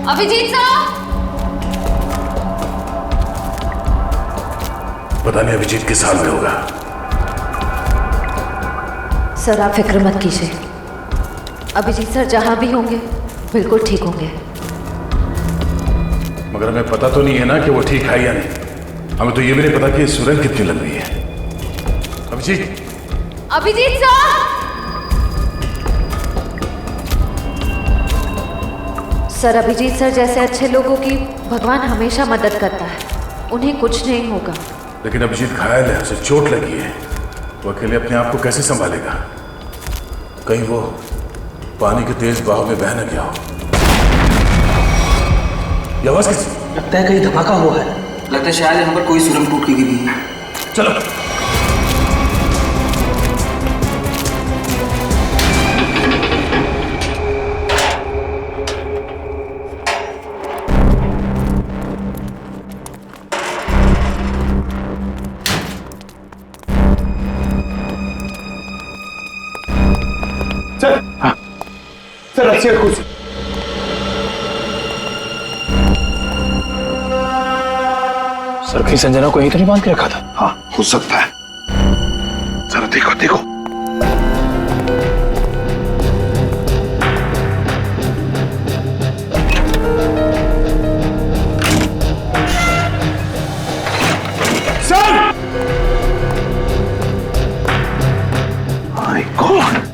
Abhijit sir! पता नहीं अभिजीत किस हाल में होगा। सर आप फिक्र मत कीजिए, अभिजीत सर जहां भी होंगे बिल्कुल ठीक होंगे। मगर हमें पता तो नहीं है ना कि वो ठीक है या नहीं। हमें तो ये भी नहीं पता कि सुरंग कितनी लंबी है। Abhijeet! Abhijeet sir! Sir Abhijeet sir जैसे अच्छे लोगों की भगवान हमेशा मदद करता है, उन्हें कुछ नहीं होगा। लेकिन अभिजीत घायल है, उसे चोट लगी है। वो अकेले अपने आप को कैसे संभालेगा? कहीं वो पानी के तेज बहाव में बह न गया हो। ये आवाज किसकी? लगता है कहीं धमाका हुआ है। लगता है शायद यहाँ पर कोई सुरंग टूट के गिरी है। चलो। सर अच्छी है कुछ। सर कहीं संजना को यहीं तो नहीं बांध के रखा था? हाँ हो सकता है। जरा देखो देखो। Sir! My God!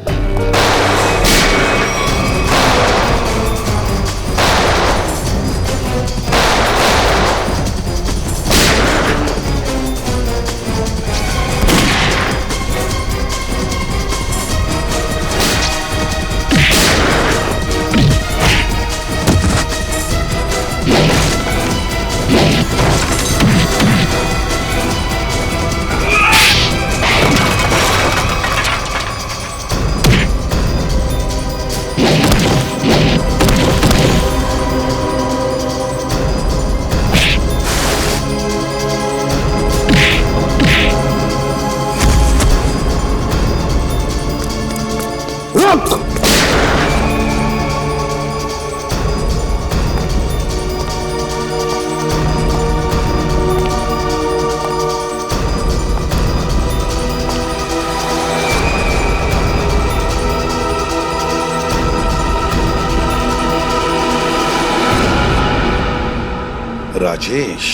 Rajesh,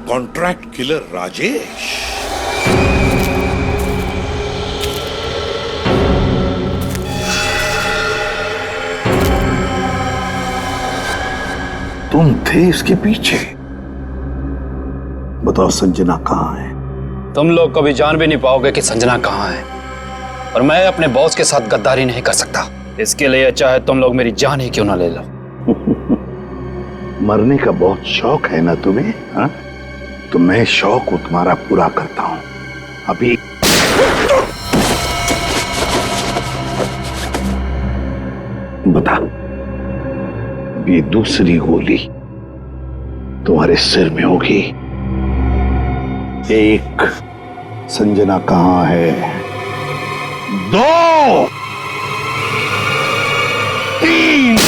contract killer Rajesh. तुम थे इसके पीछे। बताओ संजना कहाँ है? तुम लोग कभी जान भी नहीं पाओगे कि संजना कहाँ है, और मैं अपने बॉस के साथ गद्दारी नहीं कर सकता। इसके लिए चाहे तुम लोग मेरी जान ही क्यों ना ले लो। मरने का बहुत शौक है ना तुम्हें? हाँ? तो मैं शौक तुम्हारा पूरा करता हूं। अभी बता, ये दूसरी गोली तुम्हारे सिर में होगी। एक, संजना कहाँ है? दो, तीन।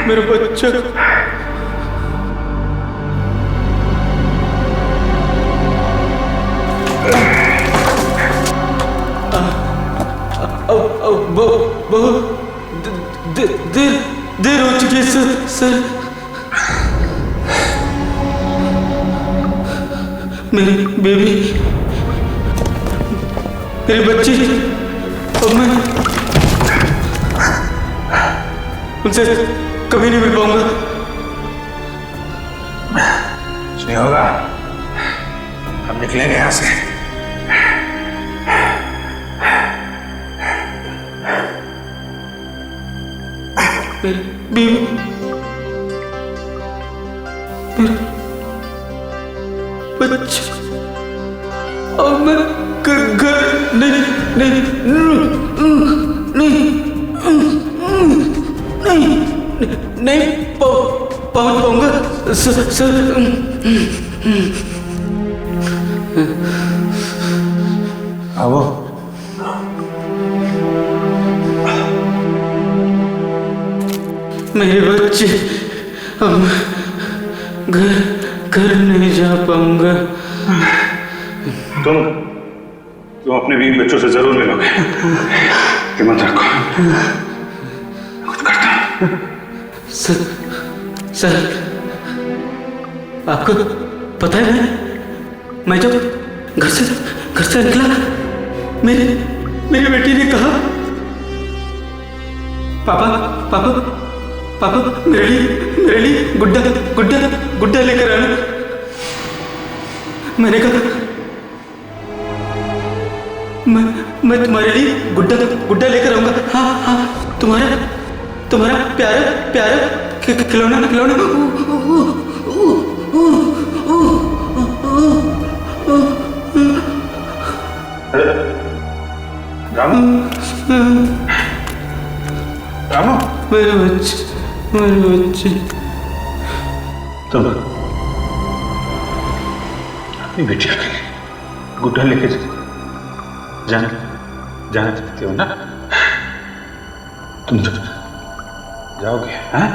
मेरा बच्चा। बहुत देर हो चुकी है सर। मेरी बेबी, मेरी बच्ची, अब मैं उनसे कभी नहीं मिल पाऊंगा। कुछ नहीं होगा, हम निकलेंगे यहां से। मेरी बीवी, मेरा बच्चा, और मैं घर नहीं नहीं नहीं नहीं नहीं पहुंच पाऊंगा सर। आओ। मेरे बच्चे, अब घर नहीं जा पाऊंगा। तुम अपने बीवी बच्चों से जरूर मिलोगे, हिम्मत रखो, कुछ करता हूं। सर, आपको पता है मैं जब घर से निकला, मेरी बेटी ने कहा, पापा मेरे लिए गुड्डा लेकर आना। मैंने कहा मैं तुम्हारे लिए गुड्डा लेकर आऊंगा। हाँ, तुम्हारा प्यारा खिलौना। रामू, मेरे बच्चे, तुम अपनी बेटिया के लिए गुड्डा लेके जाना चाहते हो ना? तुम जब जाओगे, हाँ?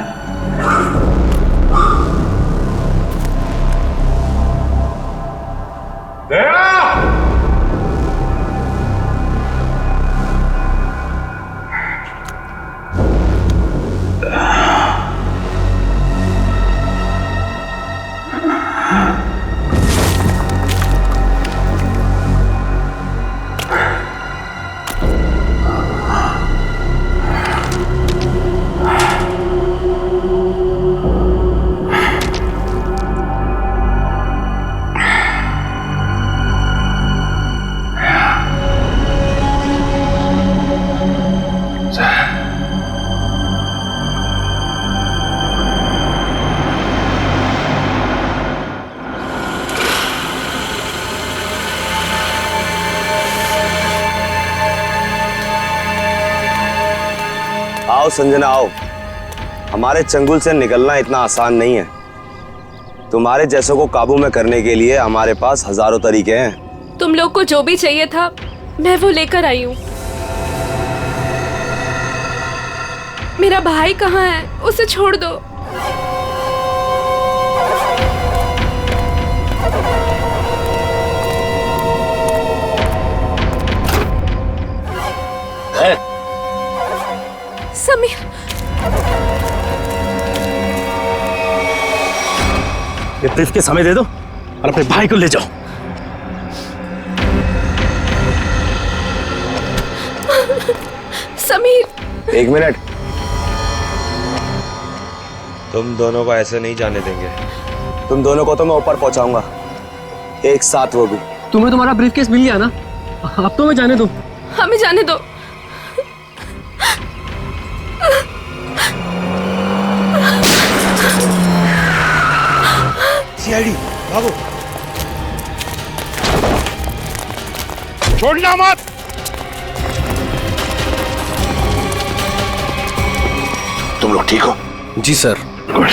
आओ संजना आओ, हमारे चंगुल से निकलना इतना आसान नहीं है। तुम्हारे जैसों को काबू में करने के लिए हमारे पास हजारों तरीके हैं। तुम लोग को जो भी चाहिए था मैं वो लेकर आई हूँ। मेरा भाई कहाँ है? उसे छोड़ दो। समीर, ये ब्रीफकेस हमें दे दो और अपने भाई को ले जाओ। समीर, एक मिनट, तुम दोनों को ऐसे नहीं जाने देंगे। तुम दोनों को तो मैं ऊपर पहुंचाऊंगा, एक साथ वो भी। तुम्हें तुम्हारा ब्रीफकेस मिल गया ना, अब तो मैं जाने दो। हमें जाने दो। सीआईडी भागो, छोड़ना मत। तुम लोग ठीक हो? जी सर। गुड।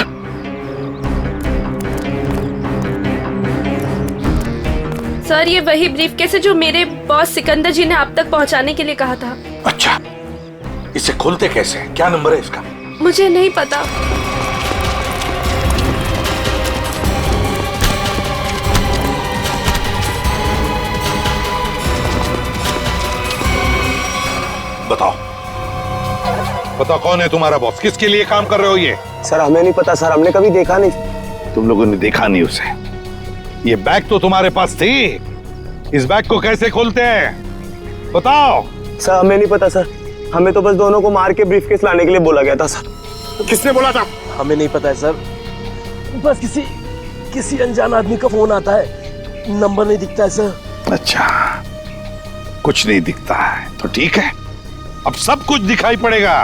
सर, ये वही ब्रीफकेस है जो मेरे बॉस सिकंदर जी ने आप तक पहुंचाने के लिए कहा था। अच्छा, इसे खोलते कैसे? क्या नंबर है इसका? मुझे नहीं पता। बताओ कौन है तुम्हारा बॉस? किसके लिए काम कर रहे हो ये? सर हमें नहीं पता सर, हमने कभी देखा नहीं। तुम लोगों ने देखा नहीं उसे? ये बैग तो तुम्हारे पास थी, इस बैग को कैसे खोलते हैं बताओ। सर हमें नहीं पता सर, हमें तो बस दोनों को मार के ब्रीफकेस लाने के लिए बोला गया था सर। किसने बोला था? हमें नहीं पता है सर, बस किसी अनजान आदमी का फोन आता है, नंबर नहीं दिखता है सर। अच्छा, कुछ नहीं दिखता है तो ठीक है, अब सब कुछ दिखाई पड़ेगा।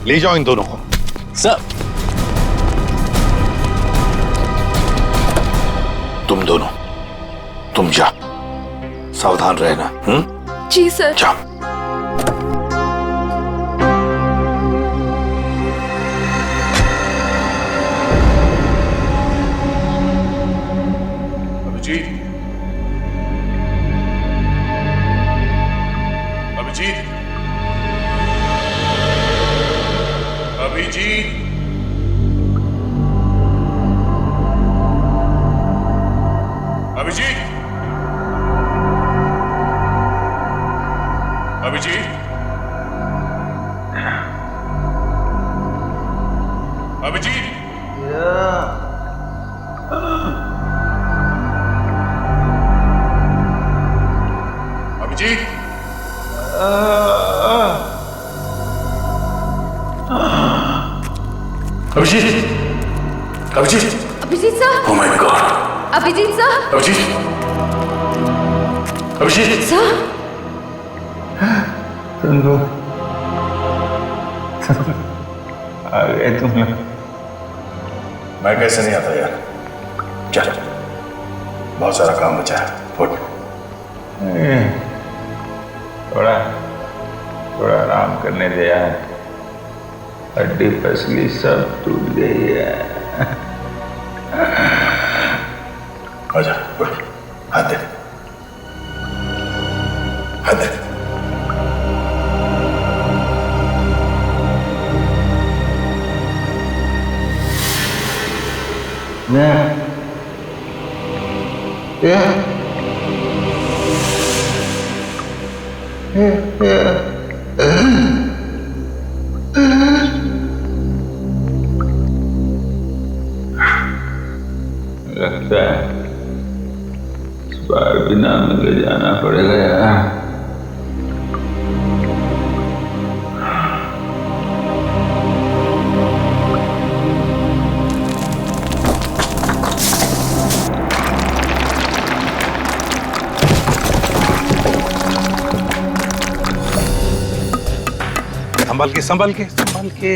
ले जाओ इन दोनों को। सर। तुम दोनों, तुम जा, सावधान रहना। जी सर। जा। Abhijeet, Abhijeet, Abhijeet, Abhijeet, Abhijeet, Abhijeet, Abhijeet, Abhijeet, Abhijeet, Abhijeet sir, oh my God, Abhijeet sir, Abhijeet, Abhijeet, sir, आ गए तुम लोग। मैं कैसे नहीं आता यार। चल, बहुत सारा काम बचा है। उठ। थोड़ा थोड़ा आराम करने दे यार, हड्डी पसली सब टूट गई है। आजा, उठ, हाथ दे, हाथ दे। लगता है इस बार बिना मिले जाना पड़ेगा यार। संभल के संभल के संभल के।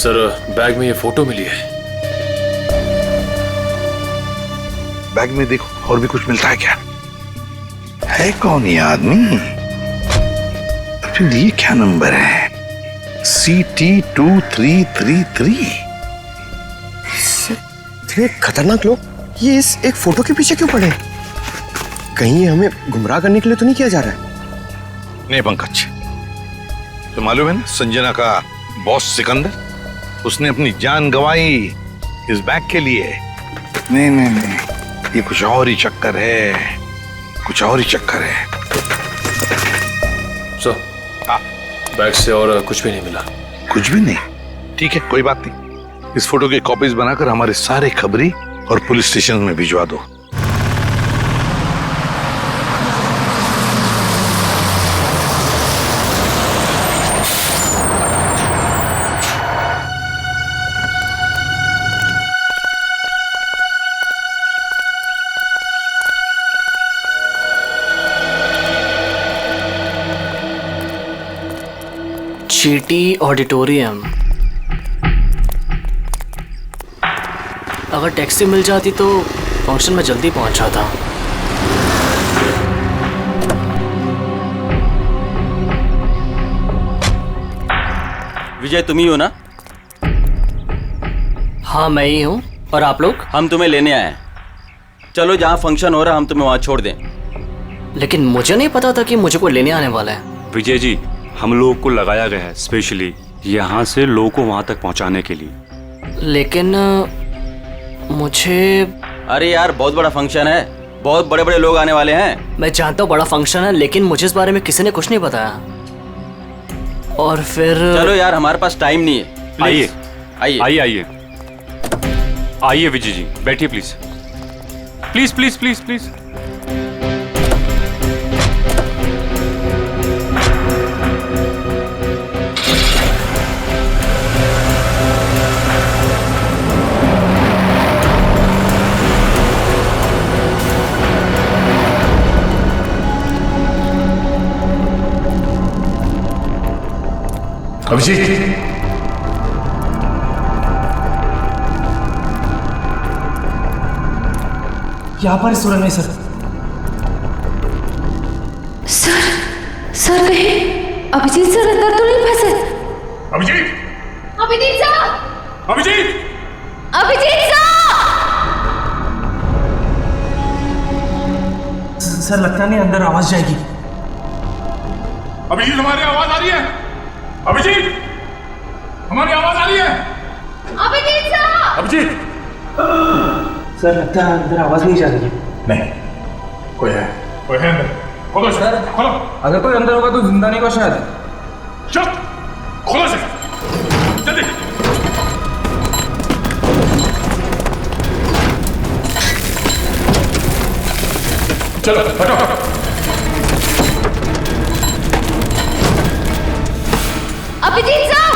सर, बैग में ये फोटो मिली है। बैग में देखो और भी कुछ मिलता है क्या? है कौन ये आदमी? फिर ये क्या नंबर है? CT2333। इतने खतरनाक लोग ये इस एक फोटो के पीछे क्यों पड़े? कहीं हमें गुमराह करने के लिए तो नहीं किया जा रहा है? नहीं पंकज, तो मालूम है ना संजना का बॉस सिकंदर, उसने अपनी जान गंवाई इस बैग के लिए। नहीं नहीं नहीं, ये कुछ और ही चक्कर है, कुछ और ही चक्कर है। सर, बैग से और कुछ भी नहीं मिला। कुछ भी नहीं? ठीक है, कोई बात नहीं। इस फोटो की कॉपीज बनाकर हमारे सारे खबरी और पुलिस स्टेशन में भिजवा दो। चीटी ऑडिटोरियम। अगर टैक्सी मिल जाती तो फंक्शन में जल्दी पहुंच जाता। विजय, तुम ही हो ना? हाँ, मैं ही हूँ। और आप लोग? हम तुम्हें लेने आए हैं। चलो, जहाँ फंक्शन हो रहा हम तुम्हें वहाँ छोड़ दें। लेकिन मुझे नहीं पता था कि मुझे कोई लेने आने वाला है। विजय जी, हम लोगों को लगाया गया है स्पेशली यहाँ से लोगों को वहाँ तक पहुँचाने के लिए। लेकिन मुझे... अरे यार, बहुत बड़ा फंक्शन है, बहुत बड़े बड़े लोग आने वाले हैं। मैं जानता हूँ बड़ा फंक्शन है, लेकिन मुझे इस बारे में किसी ने कुछ नहीं बताया। और फिर... चलो यार, हमारे पास टाइम नहीं है। आइए आइए आइए आइए। आइए विजय जी, बैठिए please please please please please. Abhijeet, यहाँ पर सुरंग है सर। सर कहीं अभिजीत सर अंदर तो नहीं फंसे? अभिजीत, अभिजीत सर, अभिजीत, अभिजीत सर लगता नहीं अंदर आवाज जाएगी। अभिजीत हमारी आवाज आ रही है? अभिजीत, हमारी आवाज आ रही है? अभिजीत सर, अभिजीत, सर लगता है अंदर आवाज नहीं जा रही है। नहीं, कोई है अंदर। खोलो सर, खोलो। अगर कोई अंदर होगा तो जिंदा नहीं होगा शायद। चल, खोलो सर, जल्दी। चलो हटो। Abhijeet sir,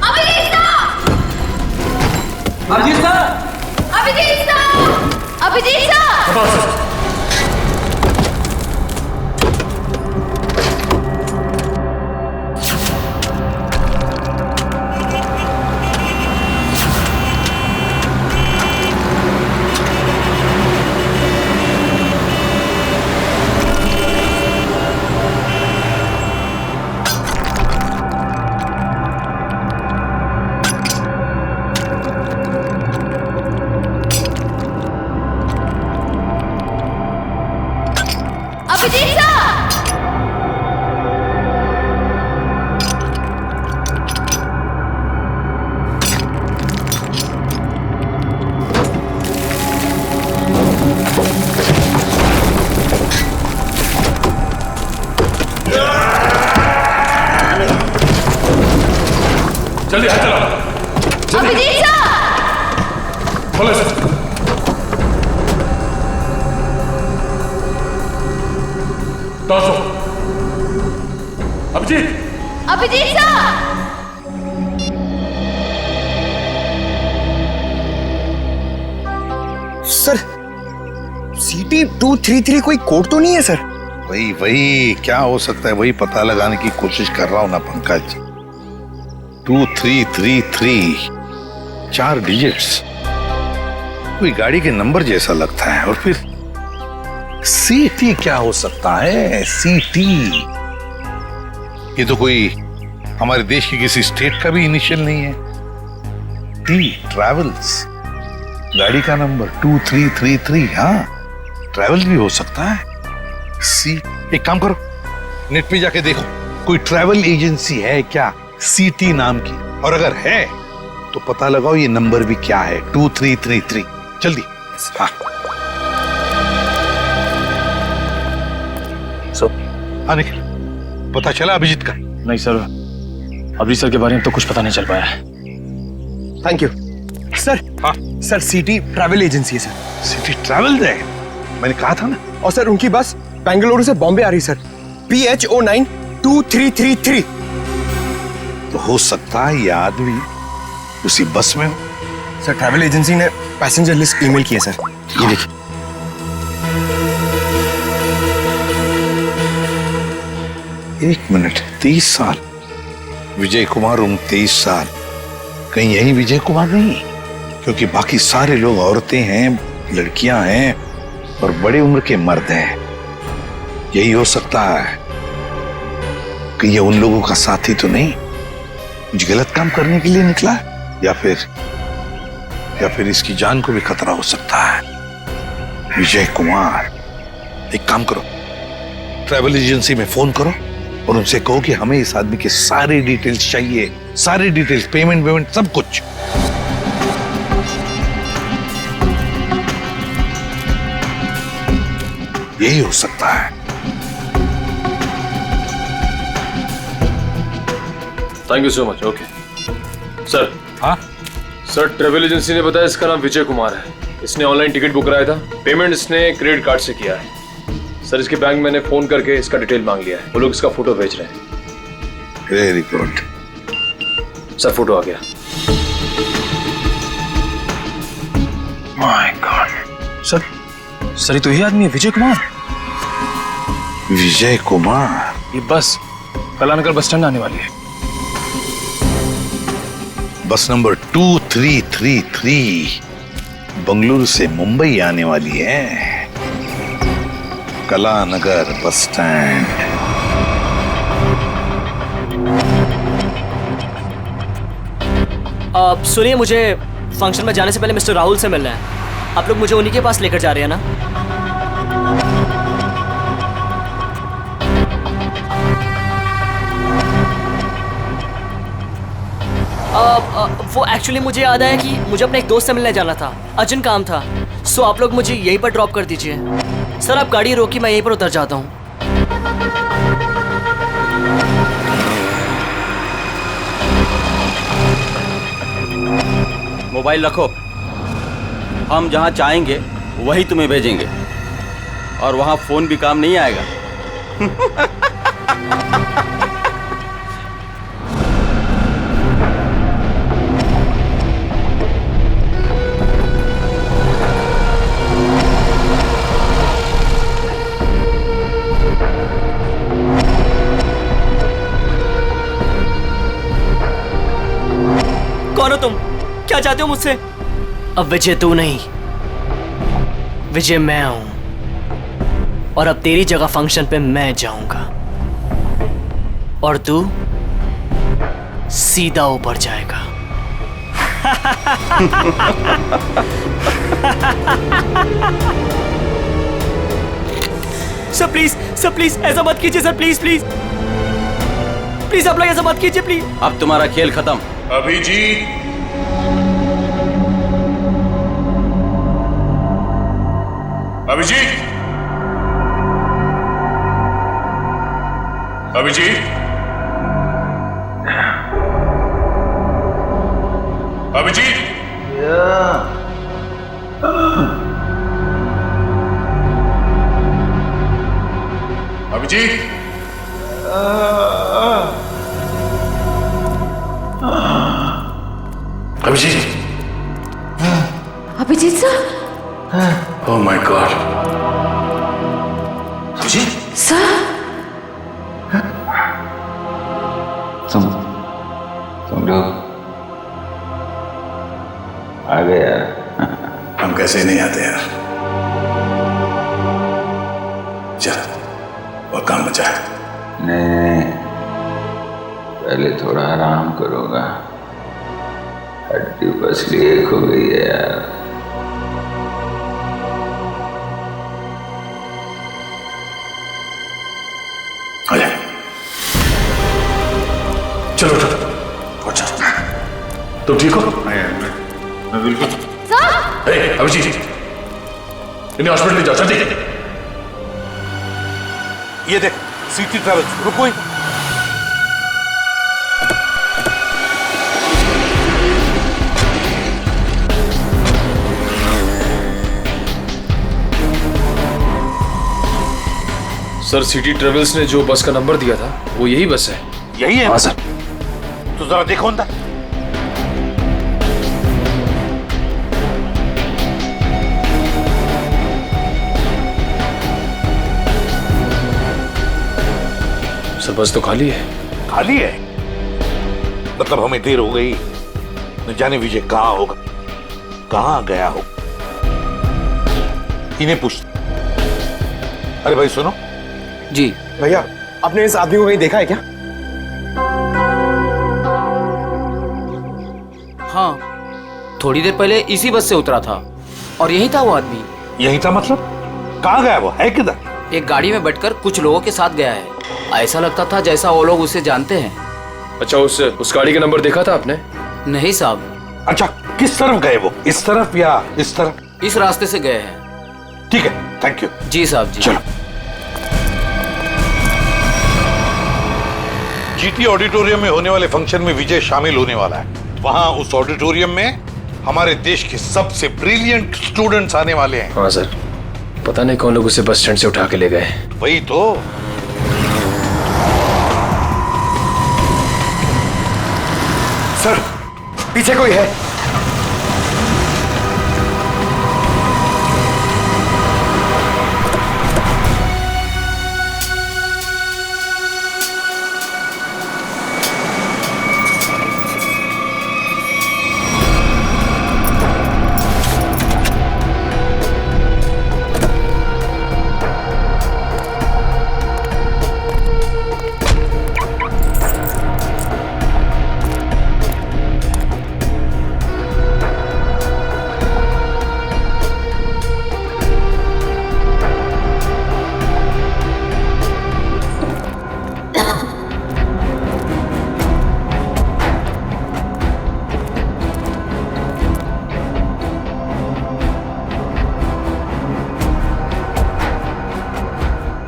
Abhijeet sir, Abhijeet sir, Abhijeet sir, Abhijeet sir. जल्दी हाथ चलाओ। अभिजीत सर, खोलो sir. Toss. Abhijeet, Abhijeet sir, sir CT 233 कोई कोड तो नहीं है सर? वही क्या हो सकता है, वही पता लगाने की कोशिश कर रहा हूं ना पंकज। 2333, 4 डिजिट्स, कोई गाड़ी के नंबर जैसा लगता है। और फिर CT क्या हो सकता है? CT, ये तो कोई हमारे देश की किसी स्टेट का भी इनिशियल नहीं है। T ट्रैवल्स, गाड़ी का नंबर 2333। हाँ, ट्रैवल भी हो सकता है। एक काम करो, नेट पे जाके देखो कोई ट्रैवल एजेंसी है क्या CT नाम की, और अगर है तो पता लगाओ ये नंबर भी क्या है, 2333। जल्दी। हाँ हाँ निखिल, पता चला अभिजीत का? नहीं सर, अभिजीत सर के बारे में तो कुछ पता नहीं चल पाया है। Thank you sir. हाँ सर CT ट्रैवल एजेंसी है सर। CT ट्रैवल है, मैंने कहा था ना। और सर उनकी बस बेंगलुरु से बॉम्बे आ रही सर, PH09 2333। तो हो सकता है ये आदमी उसी बस में हो। सर ट्रैवल एजेंसी ने पैसेंजर लिस्ट ईमेल की है सर, ये देखिए। एक मिनट, 30 साल, विजय कुमार उम्र 23 साल। कहीं यही विजय कुमार नहीं? क्योंकि बाकी सारे लोग औरतें हैं, लड़कियां हैं और बड़े उम्र के मर्द हैं। यही हो सकता है कि ये उन लोगों का साथी तो नहीं, कुछ गलत काम करने के लिए निकला है, या फिर इसकी जान को भी खतरा हो सकता है। विजय कुमार, एक काम करो, ट्रैवल एजेंसी में फोन करो और उनसे कहो कि हमें इस आदमी के सारे डिटेल्स चाहिए, सारे डिटेल्स, पेमेंट सब कुछ। यही हो सकता है। Thank you so much. Okay sir. हाँ सर ट्रेवल एजेंसी ने बताया इसका नाम विजय कुमार है। इसने ऑनलाइन टिकट बुक कराया था। पेमेंट इसने क्रेडिट कार्ड से किया है। सर इसके बैंक मैंने फोन करके इसका डिटेल मांग लिया है। वो लोग इसका फोटो भेज रहे हैं। Very good. सर फोटो आ गया। My God. सर ये तो यही आदमी है, विजय कुमार। विजय कुमार? ये बस कलानगर बस स्टैंड आने वाली है। बस नंबर 2333 बंगलुरु से मुंबई आने वाली है। Kalanagar bus stand. सुनिए, मुझे फंक्शन में जाने से पहले मिस्टर राहुल से मिलना है। आप लोग मुझे उन्हीं के पास लेकर जा रहे हैं ना? वो एक्चुअली मुझे याद आया कि मुझे अपने एक दोस्त से मिलने जाना था, अर्जेंट काम था। सो आप लोग मुझे यहीं पर ड्रॉप कर दीजिए। सर आप गाड़ी रोकी, मैं यहीं पर उतर जाता हूँ। मोबाइल रखो। हम जहाँ चाहेंगे वही तुम्हें भेजेंगे, और वहाँ फोन भी काम नहीं आएगा। कौन हो तुम? क्या चाहते हो मुझसे? अब विजय तू नहीं, विजय मैं हूं। और अब तेरी जगह फंक्शन पे मैं जाऊंगा और तू सीधा ऊपर जाएगा। सर प्लीज ऐसा मत कीजिए सर, प्लीज प्लीज प्लीज आप लोग ऐसा मत कीजिए प्लीज। अब तुम्हारा खेल खत्म। Abhijeet, Abhijeet, Abhijeet, Abhijeet, Abhijeet, Abhijeet, Abhijeet sir. Oh my God. Abhijeet sir, तुम लोग आ गए यार। हम कैसे नहीं आते यार। चल और काम बचा है। नहीं, पहले थोड़ा आराम करोगा। हड्डी पसली एक हो गई है यार। चलो उठो। अच्छा तुम ठीक हो? मैं बिल्कुल। अभिजीत, इन्हें हॉस्पिटल ले जाओ जल्दी। ये देख सिटी ट्रैवल्स, रुको ही। सर सिटी ट्रेवल्स ने जो बस का नंबर दिया था वो यही बस है। यही है? हाँ सर। तो जरा देखो अंदर। सर बस तो खाली है। खाली है? मतलब हमें देर हो गई। न जाने विजय कहाँ होगा, कहाँ गया हो। इन्हें पूछ। अरे भाई सुनो। जी भैया, आपने इस आदमी को कहीं देखा है क्या? हाँ, थोड़ी देर पहले इसी बस से उतरा था और यही था वो आदमी। यही था मतलब? कहाँ गया वो? है किधर? एक गाड़ी में बैठकर कुछ लोगों के साथ गया है। ऐसा लगता था जैसा वो लोग उसे जानते हैं। अच्छा उस गाड़ी का नंबर देखा था आपने? नहीं साहब। अच्छा किस तरफ गए वो? इस तरफ या इस तरफ? इस रास्ते से गए हैं। ठीक है, थैंक यू। जी साहब जी। चलो। जीटी ऑडिटोरियम में होने वाले फंक्शन में विजय शामिल होने वाला है। वहां उस ऑडिटोरियम में हमारे देश के सबसे ब्रिलियंट स्टूडेंट्स आने वाले हैं। हाँ सर, पता नहीं कौन लोग उसे बस स्टैंड से उठा के ले गए। वही तो। सर, पीछे कोई है।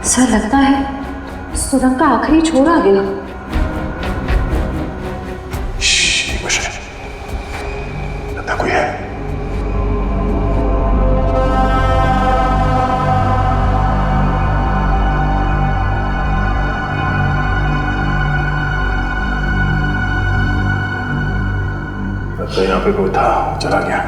सर लगता है सुरंग का आखिरी छोर आ गया। लगता कोई है। लगता है यहाँ पे कोई था, चला गया।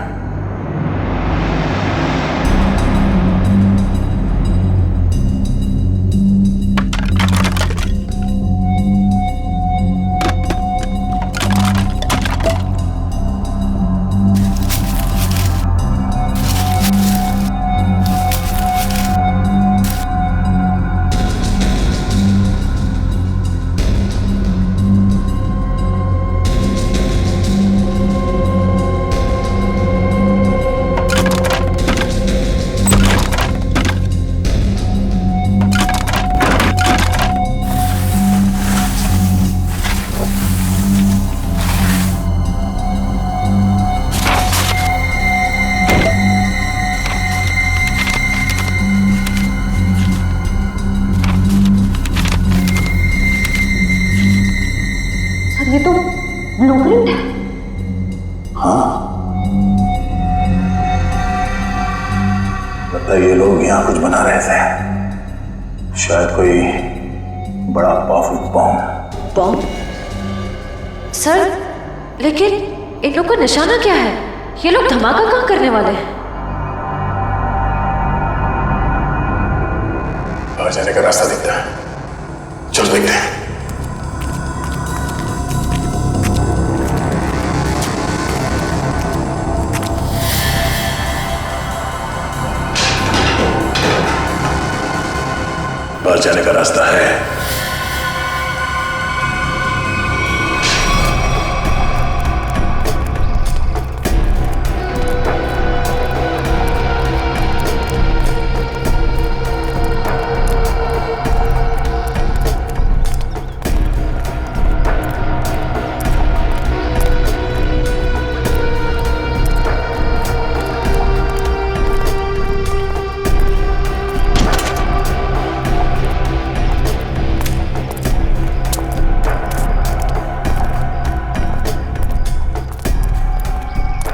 ये तो ब्लूप्रिंट है। हाँ, लगता है ये लोग यहाँ कुछ बना रहे थे। शायद कोई बड़ा पावरफुल बॉम्ब। बॉम्ब? सर, लेकिन इन लोग का निशाना क्या है? ये लोग धमाका कहाँ करने वाले हैं? बाहर जाने का रास्ता दिखता है, चलो देखते हैं। बाहर जाने का रास्ता है।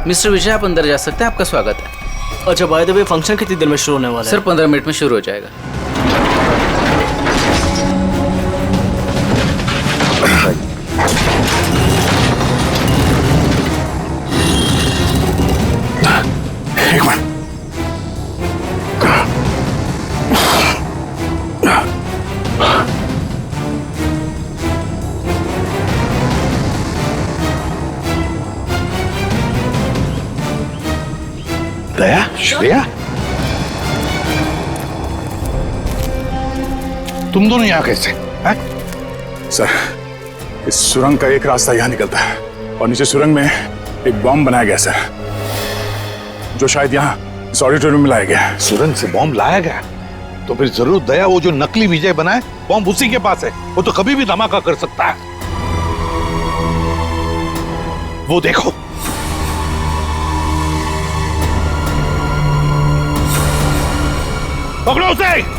मिस्टर विजय, आप अंदर जा सकते हैं, आपका स्वागत है। अच्छा, बाय द वे फंक्शन कितनी देर में शुरू होने वाला है? सर 15 मिनट में शुरू हो जाएगा। एक मिनट। दया, श्रेया, तुम दोनों यहाँ कैसे हैं? सर, इस सुरंग का एक रास्ता यहाँ निकलता है और नीचे सुरंग में एक बॉम्ब बनाया गया सर, जो शायद यहाँ इस ऑडिटोरियम में लाया गया है। सुरंग से बॉम्ब लाया गया तो फिर जरूर दया वो जो नकली विजय बनाए बॉम्ब उसी के पास है। वो तो कभी भी धमाका कर सकता है। वो देखो, पकड़ो उसे।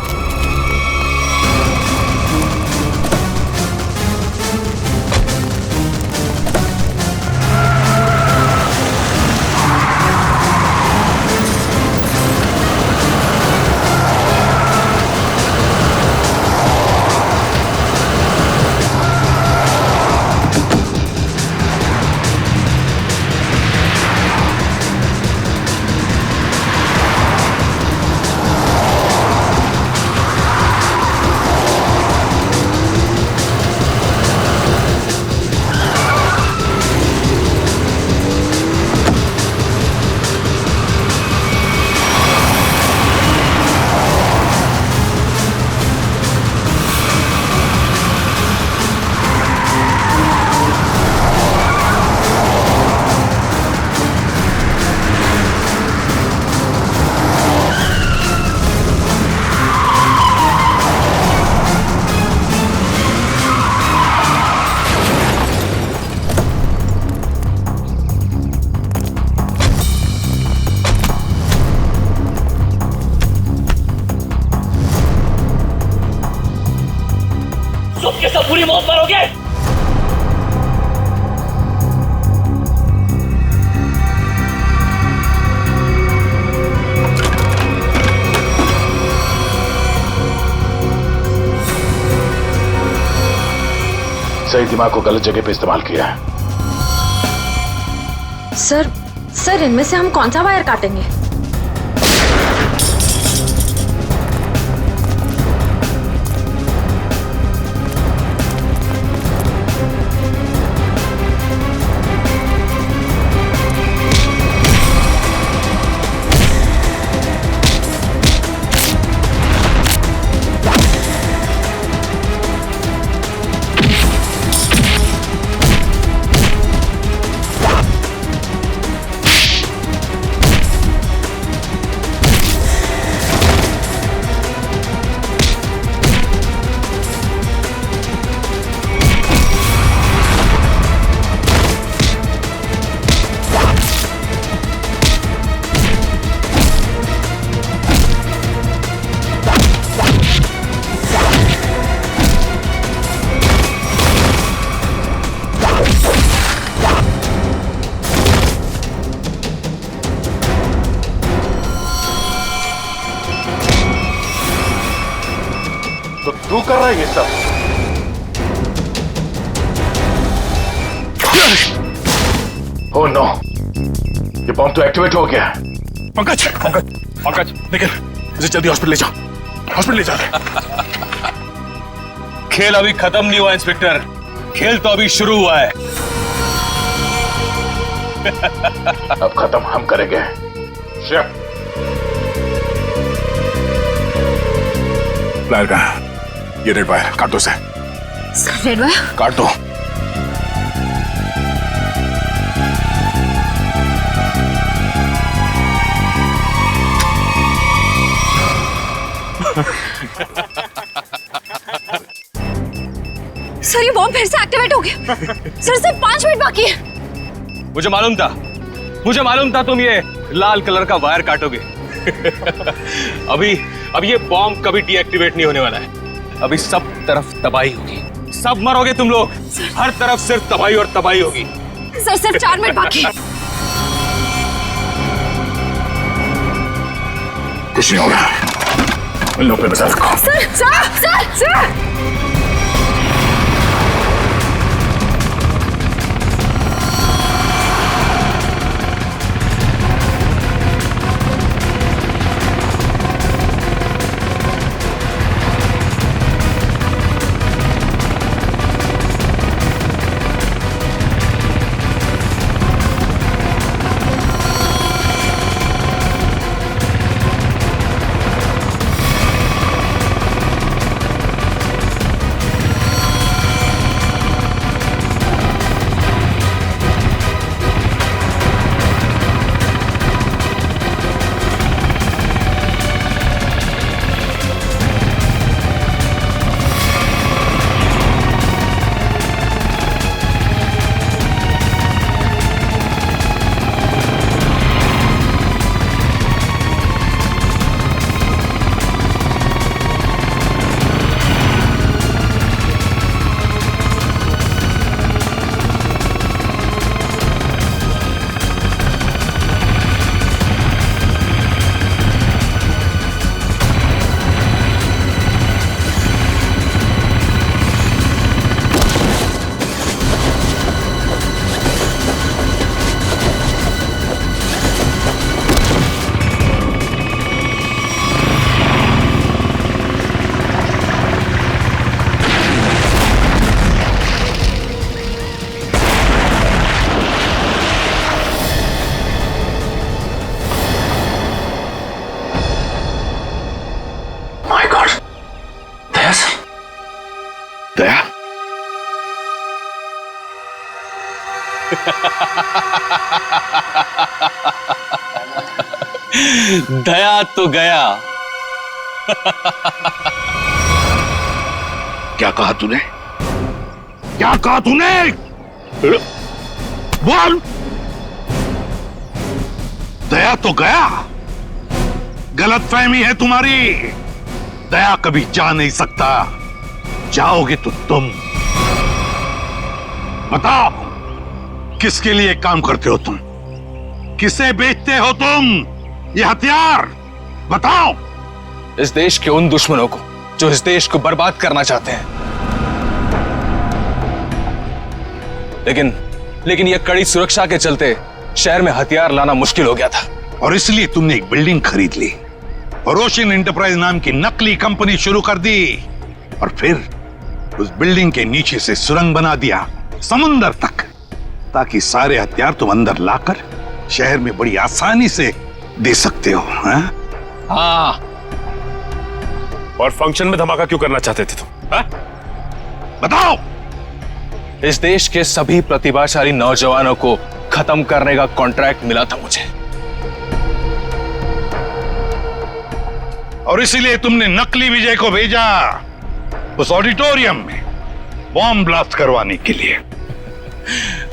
सब के सब बुरी मौत मरोगे। सही दिमाग को गलत जगह पे इस्तेमाल किया है। सर इनमें से हम कौन सा वायर काटेंगे? तो तू कर रहा है ये सब? ओह नो, ये बॉम्ब तो एक्टिवेट हो गया। पंकज पंकज पंकज निकल, इसे जल्दी हॉस्पिटल ले जाओ, हॉस्पिटल ले जाओ। खेल अभी खत्म नहीं हुआ इंस्पेक्टर, खेल तो अभी शुरू हुआ है। अब खत्म हम करेंगे। प्लायर कहाँ? ये रेड वायर काट दो उसे। रेड वायर काट दो। सर ये बॉम्ब फिर से एक्टिवेट हो गया। सर सिर्फ 5 मिनट बाकी है। मुझे मालूम था तुम ये लाल कलर का वायर काटोगे। अभी ये बॉम्ब कभी डीएक्टिवेट नहीं होने वाला है। अभी सब तरफ तबाही होगी, सब मरोगे तुम लोग। हर तरफ सिर्फ तबाही और तबाही होगी। सर सिर्फ 4 मिनट बाकी है। कुछ नहीं होगा, इन लोगों पे बचा रखो। सर दया? दया तो गया। क्या कहा तूने? क्या कहा तूने? बोल। दया तो गया? गलतफहमी है तुम्हारी। दया कभी जा नहीं सकता। जाओगे तो तुम बताओ, किसके लिए काम करते हो तुम? किसे बेचते हो तुम ये हथियार? बताओ। इस देश के उन दुश्मनों को जो इस देश को बर्बाद करना चाहते हैं। लेकिन यह कड़ी सुरक्षा के चलते शहर में हथियार लाना मुश्किल हो गया था। और इसलिए तुमने एक बिल्डिंग खरीद ली और ओशियन एंटरप्राइज नाम की नकली कंपनी शुरू कर दी, और फिर उस बिल्डिंग के नीचे से सुरंग बना दिया समुंदर तक, ताकि सारे हथियार तुम अंदर लाकर शहर में बड़ी आसानी से दे सकते हो। हाँ। और फंक्शन में धमाका क्यों करना चाहते थे तुम? बताओ। इस देश के सभी प्रतिभाशाली नौजवानों को खत्म करने का कॉन्ट्रैक्ट मिला था मुझे, और इसीलिए तुमने नकली विजय को भेजा उस ऑडिटोरियम में बॉम्ब ब्लास्ट करवाने के लिए।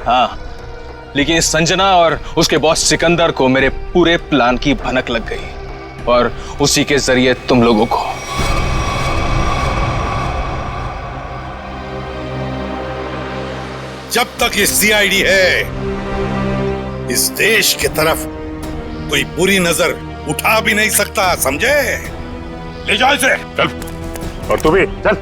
हाँ, लेकिन संजना और उसके बॉस सिकंदर को मेरे पूरे प्लान की भनक लग गई, और उसी के जरिए तुम लोगों को। जब तक ये सीआईडी है, इस देश की तरफ कोई बुरी नजर उठा भी नहीं सकता, समझे? ले जाओ इसे। चल। और तू भी चल।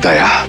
दया,